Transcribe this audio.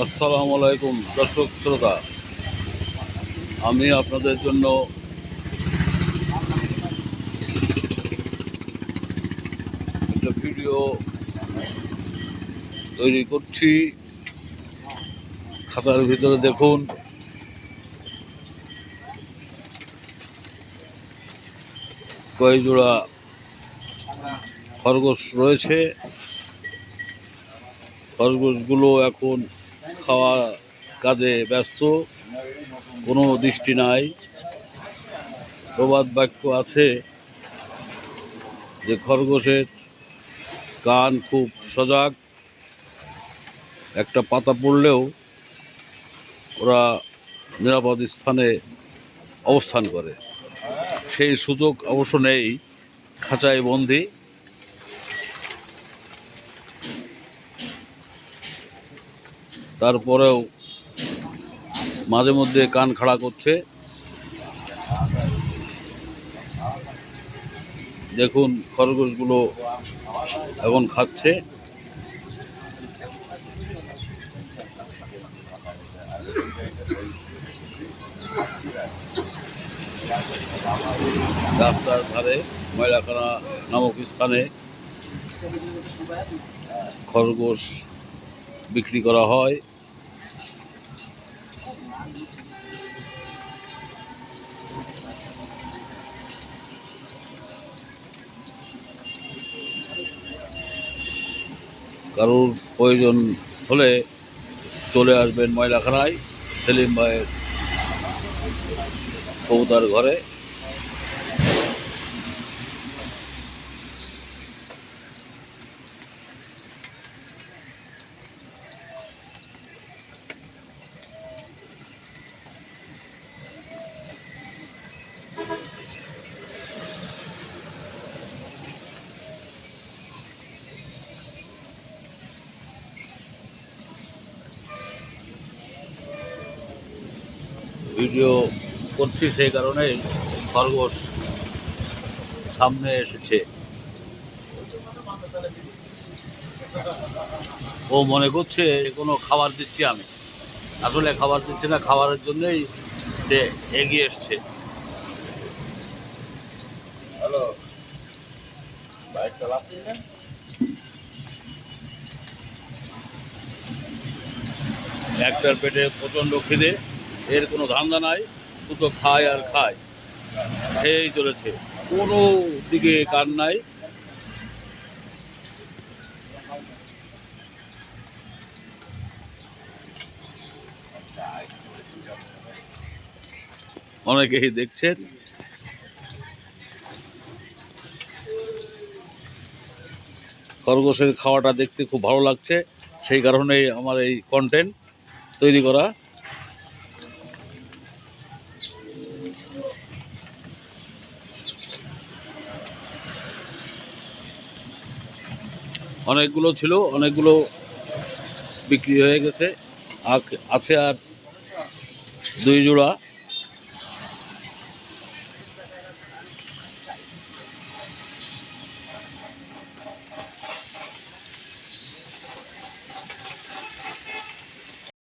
আসসালামু আলাইকুম দর্শক শ্রোতা, আমি আপনাদের জন্য একটা ভিডিও তৈরি করছি। খাতার ভিতরে দেখুন কয় জোড়া খরগোশ রয়েছে। খরগোশগুলো এখন খাওয়া কাজে ব্যস্ত, কোনো দৃষ্টি নাই। প্রবাদ বাক্য আছে যে খরগোশের কান খুব সজাগ, একটা পাতা পড়লেও ওরা নিরাপদ স্থানে অবস্থান করে। সেই সুযোগ অবশ্য নেই, খাঁচায় বন্দি। তারপরেও মাঝে মধ্যে কান খাড়া করছে। দেখুন খরগোশগুলো এখন খাচ্ছে। রাস্তার ধারে ময়লাখানা নামক স্থানে খরগোশ বিক্রি করা হয়। কারোর প্রয়োজন হলে চলে আসবেন ময়লাখানায়, সেলিম ভাইয়ের কবুতার ঘরে। ভিডিও করছি সেই কারণেই খরগোশ সামনে এসেছে। ও মনে করছে কোনো খাবার দিচ্ছি আমি, আসলে খাবার দিচ্ছে না, খাবারের জন্যই এগিয়ে এসছে। হ্যালো, বাইক চালাচ্ছি না? একটার পেটে প্রচণ্ড খিদে, এর কোনো ধান্দা নাই, শুধু খায় আর খায়, খেয়েই চলেছে, কোনো দিকে কান নাই। অনেকেই দেখছেন। খরগোশের খাওয়াটা দেখতে খুব ভালো লাগছে, সেই কারণেই আমার এই কন্টেন্ট তৈরি করা। অনেকগুলো ছিল, অনেকগুলো বিক্রি হয়ে গেছে, আছে আর 2 জোড়া।